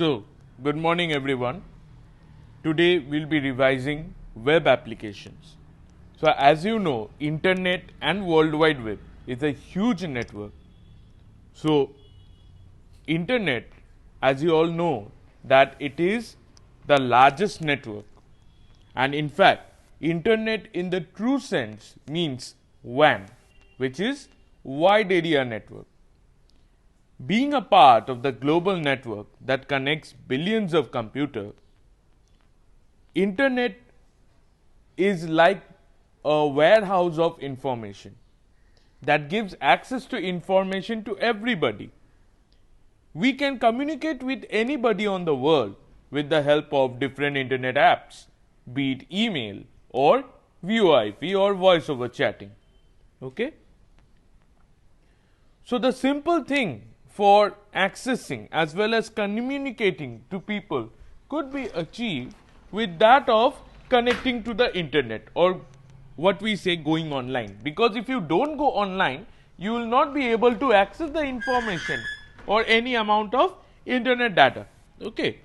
So, good morning everyone. Today we'll be revising web applications. So, as you know, internet and World Wide Web is a huge network. So, internet, as you all know, that it is the largest network, and in fact, internet in the true sense means WAN, which is wide area network. Being a part of the global network that connects billions of computers, internet is like a warehouse of information that gives access to information to everybody. We can communicate with anybody on the world with the help of different internet apps, be it email or VoIP or voice over chatting. Okay? So, the simple thing for accessing as well as communicating to people could be achieved with that of connecting to the internet, or what we say going online, because if you don't go online you will not be able to access the information or any amount of internet data. Okay.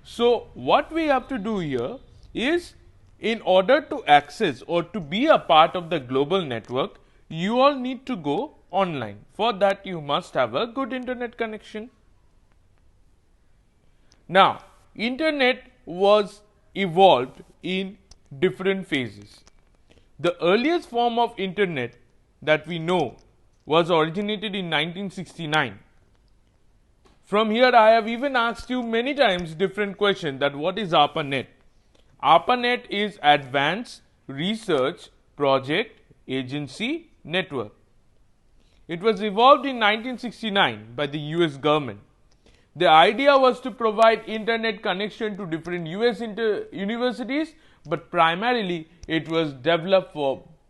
So, what we have to do here is, in order to access or to be a part of the global network, you all need to go online. For that you must have a good internet connection. Now, internet was evolved in different phases. The earliest form of internet that we know was originated in 1969. From here I have even asked you many times different questions, that what is ARPANET? ARPANET is Advanced Research Project Agency Network. It was evolved in 1969 by the US government. The idea was to provide internet connection to different US universities, but primarily it was developed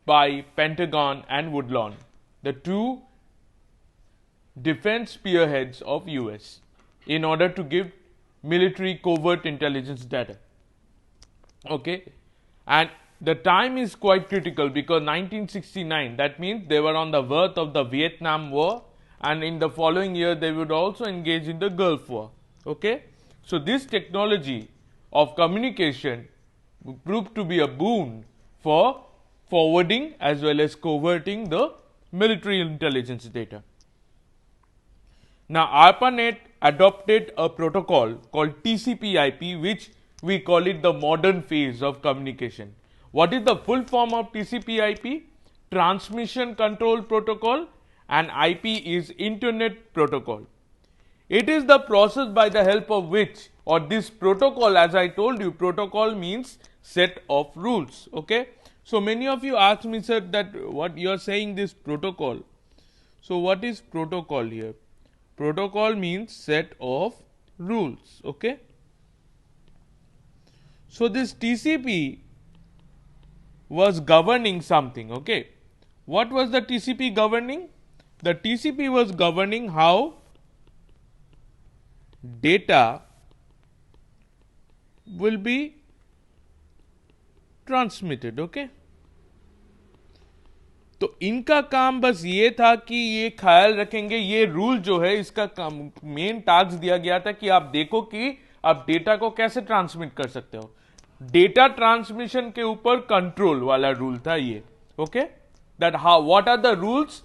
by Pentagon and Woodlawn, the two defense spearheads of US, in order to give military covert intelligence data. Okay, and the time is quite critical because 1969, that means they were on the verge of the Vietnam War, and in the following year they would also engage in the Gulf War. Okay, so this technology of communication proved to be a boon for forwarding as well as coverting the military intelligence data. Now, ARPANET adopted a protocol called TCP/IP, which we call it the modern phase of communication. What is the full form of TCP/IP? Transmission Control Protocol, and IP is Internet Protocol. It is the process by the help of which, or this protocol, as I told you, protocol means set of rules. Okay. So, many of you ask me, sir, that what you are saying this protocol. So, what is protocol here? Protocol means set of rules. Okay. So, this TCP was governing something. Okay. What was the TCP governing? The TCP was governing how data will be transmitted. Okay. तो इनका काम बस ये था कि ये ख्याल रखेंगे, ये रूल जो है इसका मेन टास्क दिया गया था कि आप देखो कि आप डेटा को कैसे ट्रांसमिट कर सकते हो. डेटा ट्रांसमिशन के ऊपर कंट्रोल वाला रूल था ये. Okay, that how what are the rules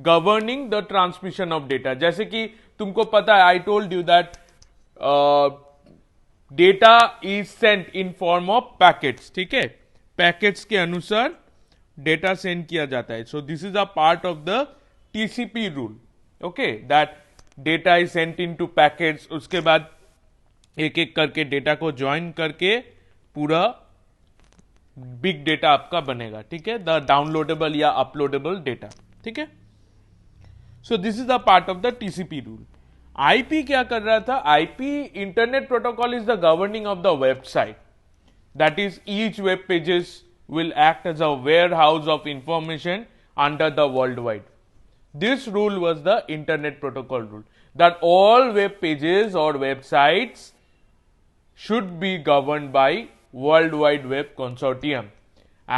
governing the transmission of data. जैसे कि तुमको पता है, I told you that data is sent in form of packets. ठीक है, पैकेट्स के अनुसार डेटा सेंड किया जाता है. So this is a part of the TCP rule. Okay, that data is sent in two packets. उसके बाद एक एक करके डेटा को ज्वाइन करके पूरा बिग डेटा आपका बनेगा. ठीक है, द डाउनलोडेबल या अपलोडेबल डेटा. ठीक है, so this is the part of the TCP rule. IP क्या कर रहा था? IP, internet protocol, is the governing of the website. That is each web pages will act as a warehouse of information under the worldwide. This rule was the Internet Protocol rule, that all web pages or websites should be governed by World Wide Web Consortium,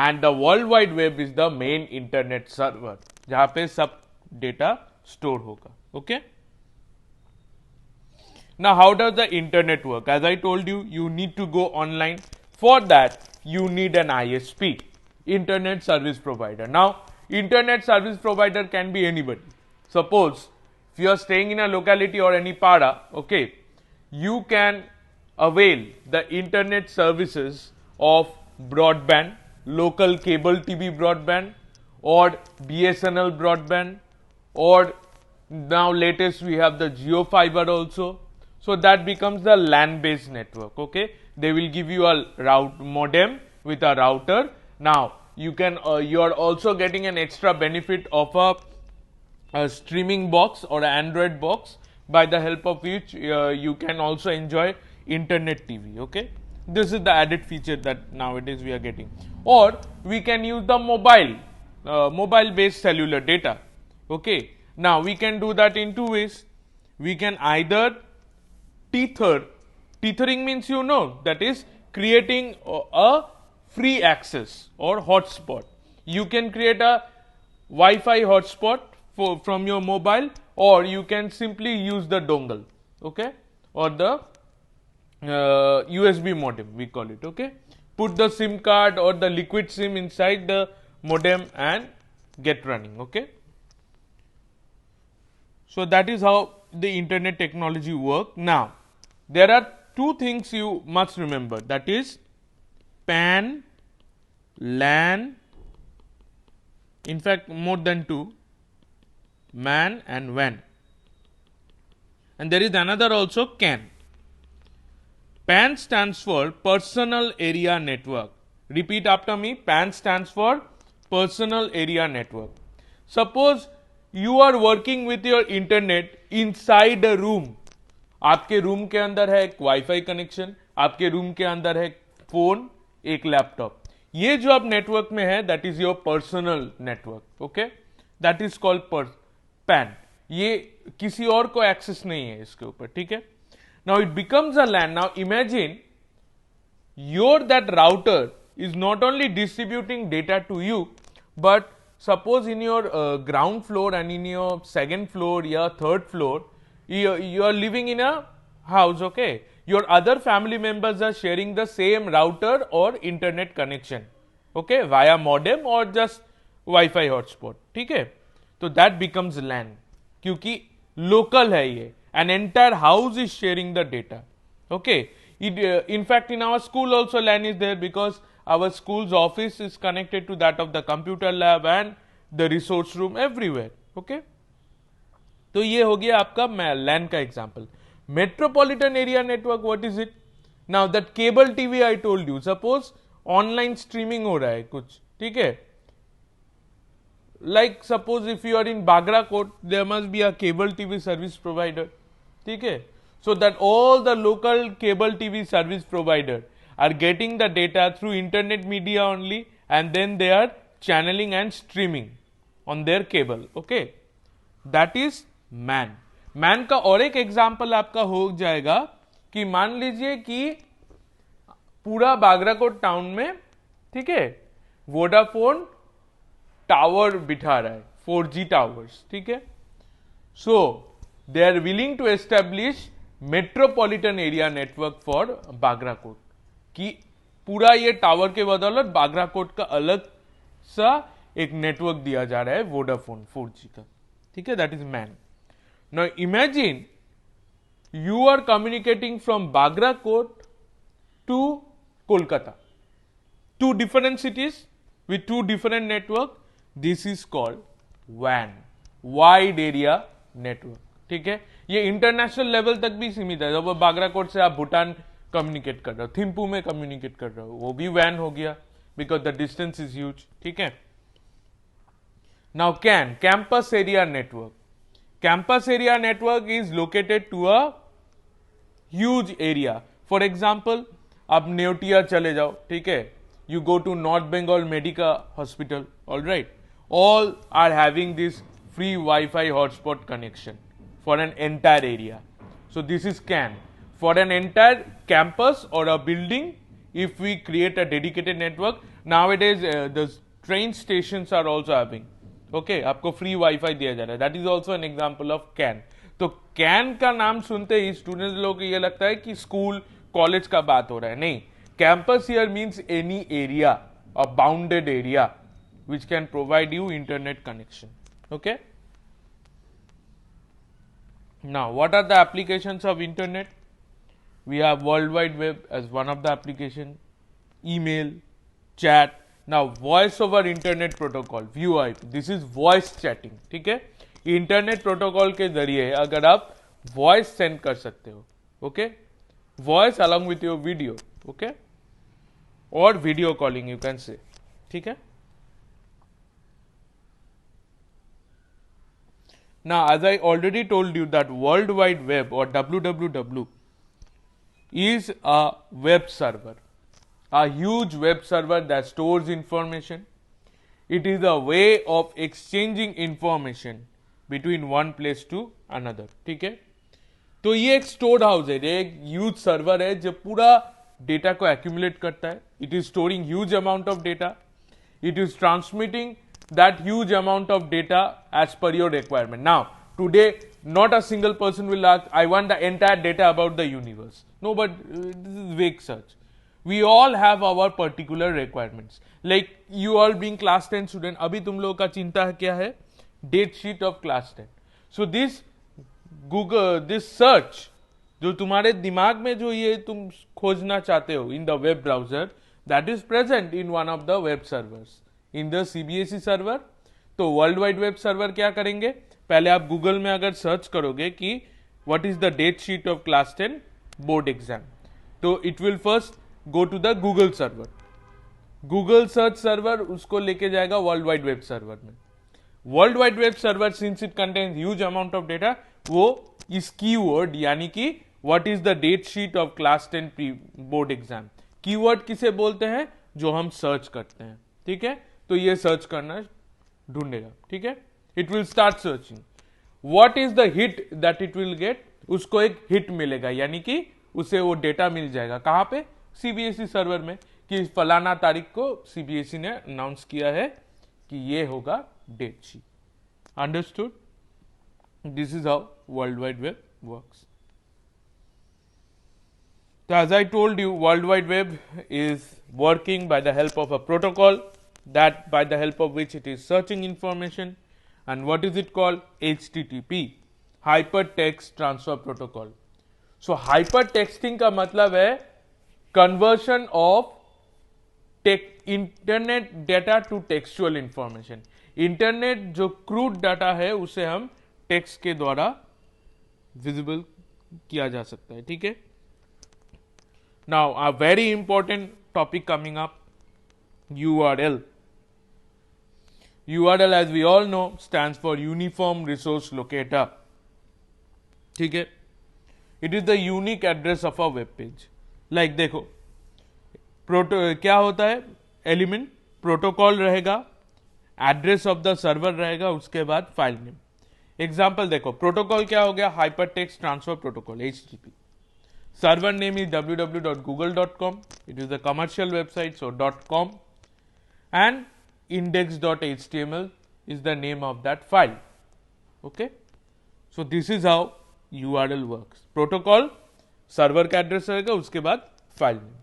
and the World Wide Web is the main internet server जहाँ पे सब data store होगा. Okay? Now, how does the internet work? As I told you, you need to go online. For that, you need an ISP, internet service provider. Now, internet service provider can be anybody. Suppose if you are staying in a locality or any para, okay, you can avail the internet services of broadband, local cable TV broadband, or BSNL broadband, or now latest we have the Geo Fiber also. So that becomes the LAN based network. Okay, they will give you a route modem with a router. Now you can you are also getting an extra benefit of a streaming box or an Android box, by the help of which you can also enjoy internet TV. Okay, this is the added feature that nowadays we are getting. Or we can use the mobile based cellular data. Okay, now we can do that in two ways. We can either tethering means, you know, that is creating a free access or hotspot. You can create a Wi-Fi hotspot from your mobile, or you can simply use the dongle, okay, or the USB modem, we call it. Okay, put the SIM card or the liquid SIM inside the modem and get running. Okay, so that is how the internet technology work. Now there are two things you must remember, that is PAN, LAN, in fact more than two, MAN and WAN, and there is another also, CAN. PAN stands for Personal Area Network. Repeat after me. PAN stands for Personal Area Network. Suppose you are working with your internet inside a room. आपके room के अंदर है एक wifi connection, आपके room के अंदर है phone, एक लैपटॉप. ये जो आप नेटवर्क में है, that is your personal network. Okay, that is called pan. ये किसी और को एक्सेस नहीं है इसके ऊपर. ठीक है. Now it becomes a LAN. Now imagine that router is not only distributing data to you, but suppose in your ground floor and in your second floor or third floor, you are living in a house. Okay, your other family members are sharing the same router or internet connection. Okay, via modem or just Wi-Fi hotspot. ठीक है. तो that becomes LAN, क्योंकि local है ये. An entire house is sharing the data. Okay, in fact in our school also LAN is there, because our school's office is connected to that of the computer lab and the resource room everywhere. Okay, तो ये हो गया आपका LAN का example. Metropolitan area network, what is it? Now that cable TV I told you, suppose online streaming हो रहा है कुछ. ठीक है, like suppose if you are in Bagrakot, there must be a cable TV service provider. ठीक है, so that all the local cable TV service provider are getting the data through internet media only, and then they are channeling and streaming on their cable. Okay, that is MAN. MAN का और एक example आपका हो जाएगा कि मान लीजिए कि पूरा बागराकोट टाउन में, ठीक है, वोडाफोन टावर बिठा रहा है, 4G टावर्स. ठीक है, so they are willing to establish metropolitan area network for Bagrakot, कि पूरा ये टावर के बदौलत बागराकोट का अलग सा एक नेटवर्क दिया जा रहा है वोडाफोन 4G का. ठीक है, that is man. Now imagine you are communicating from Bagrakot to Kolkata, two different cities with two different network. This is called WAN, Wide Area Network. ठीक है, ये इंटरनेशनल लेवल तक भी सीमित है. जब बागराकोट से आप भूटान कम्युनिकेट कर रहे हो, थिम्पू में कम्युनिकेट कर रहे हो, वो भी WAN हो गया, because the distance is huge. ठीक है. Now CAN, campus area network. Campus area network is located to a huge area. For example, आप नेवटिया चले जाओ. ठीक है, you go to North Bengal Medica Hospital, all right, all are having this free Wi-Fi hotspot connection for an entire area. So this is CAN. For an entire campus or a building, if we create a dedicated network, nowadays the train stations are also having, okay, आपको free Wi-Fi दिया जा रहा है. That is also an example of CAN. तो can का नाम सुनते ही students लोग को ये लगता है कि स्कूल कॉलेज का बात हो रहा है, नहीं. Campus here means any area, a bounded area which can provide you internet connection. Okay, now what are the applications of internet? We have World Wide Web as one of the application, email, chat. Now voice over internet protocol, VoIP, this is voice chatting. ठीक है, internet protocol के जरिए अगर आप voice send कर सकते हो, okay, voice along with your video, okay, और video calling you can say. ठीक है. Now, as I already told you that World Wide Web or WWW is a web server, a huge web server that stores information. It is a way of exchanging information between one place to another. ठीक है, तो ये एक store house है, ये एक huge server है जो पूरा डेटा को एक्यूमुलेट करता है. It is storing huge amount of data. It is transmitting that huge amount of data as per your requirement. Now, today, not a single person will ask, I want the entire data about the universe. No, but this is vague search. We all have our particular requirements. Like you all being class 10 student, अभी तुम लोगों का चिंता है क्या है? Date sheet of class 10. So this Google, this search, जो तुम्हारे दिमाग में जो ये तुम खोजना चाहते हो in the web browser, that is present in one of the web servers in the CBSE server. तो वर्ल्ड वाइड वेब सर्वर क्या करेंगे, पहले आप गूगल में अगर सर्च करोगे कि what is the date sheet of class 10 board exam, तो it will first go to the Google server. Google search server उसको लेके जाएगा वर्ल्ड वाइड वेब सर्वर में. World wide web server since it contains huge amount of data, वो इस keyword यानी कि what is the date sheet of class 10 board exam, keyword किसे बोलते हैं, जो हम सर्च करते हैं. ठीक है, तो ये सर्च करना ढूंढेगा. ठीक है, it will start searching. What is the hit that it will get, उसको एक हिट मिलेगा, यानी कि उसे वो डेटा मिल जाएगा. कहां पे, सीबीएसई सर्वर में, कि फलाना तारीख को सीबीएसई ने अनाउंस किया है कि ये होगा date sheet. Understood? This is how world wide web works. So as I told you, World Wide Web is working by the help of a protocol, that by the help of which it is searching information. And what is it called? HTTP, Hypertext Transfer Protocol. So hypertexting का मतलब है conversion of internet data to textual information. Internet जो crude data है उसे हम text के द्वारा visible किया जा सकता है. ठीक है. Now, a very important topic coming up, URL. URL, as we all know, stands for Uniform Resource Locator. ठीक है, it is the unique address of a web page. Like देखो, क्या होता है, एलिमेंट प्रोटोकॉल रहेगा, एड्रेस ऑफ द सर्वर रहेगा, उसके बाद फाइल नेम. एग्जाम्पल देखो, प्रोटोकॉल क्या हो गया, hypertext transfer protocol, HTTP. Server name is www.google.com. It is a commercial website, so .com, and index.html is the name of that file. Okay, so this is how URL works. Protocol, server का address रहेगा, उसके बाद file name.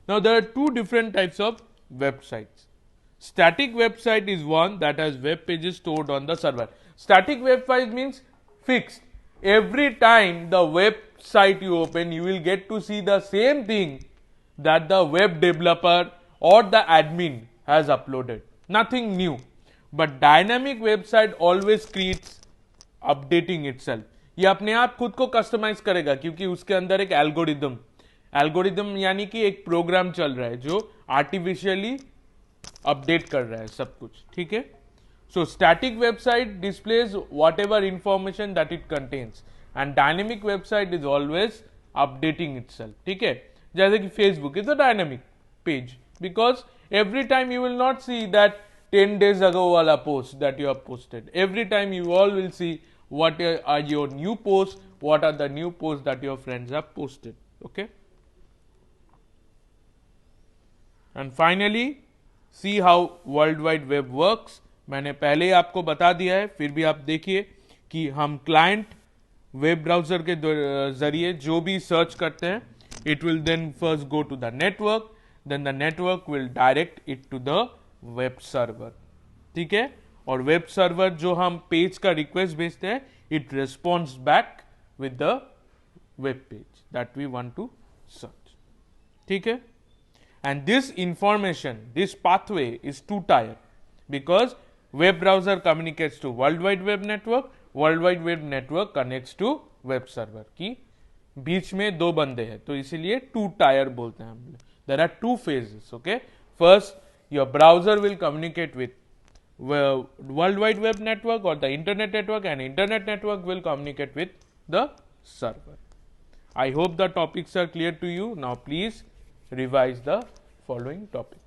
Now there are two different types of websites. Static website is one that has web pages stored on the server. Static website means fixed. Every time the website you open, you will get to see the same thing that the web developer or the admin has uploaded. Nothing new. But dynamic website always creates updating itself. ये अपने आप खुद को customise करेगा, क्योंकि उसके अंदर एक एल्गोरिदम यानी कि एक प्रोग्राम चल रहा है जो आर्टिफिशियली अपडेट कर रहा है सब कुछ. ठीक है. So static website displays whatever information that it contains, and dynamic website is always updating itself. ठीक है, जैसे कि Facebook is a dynamic page because every time you will not see that 10 days ago वाला post that you have posted. Every time you all will see what are your new posts, what are the new posts that your friends have posted. Okay. And finally, see how World Wide Web works. मैंने पहले ही आपको बता दिया है, फिर भी आप देखिए कि हम क्लाइंट वेब ब्राउजर के जरिए जो भी सर्च करते हैं, it will then first go to the network, then the network will direct it to the web server. ठीक है, और वेब सर्वर जो हम पेज का रिक्वेस्ट भेजते हैं, it responds back with the web page that we want to search. ठीक है, and this information, this pathway is two tier because web browser communicates to world wide web network connects to web server की बीच में दो बंदे हैं, तो इसीलिए to tyre बोलते हैं हम. There are two phases. Okay, first your browser will communicate with world wide web network or the internet network, and internet network will communicate with the server. I hope the topics are clear to you. Now please revise the following topic.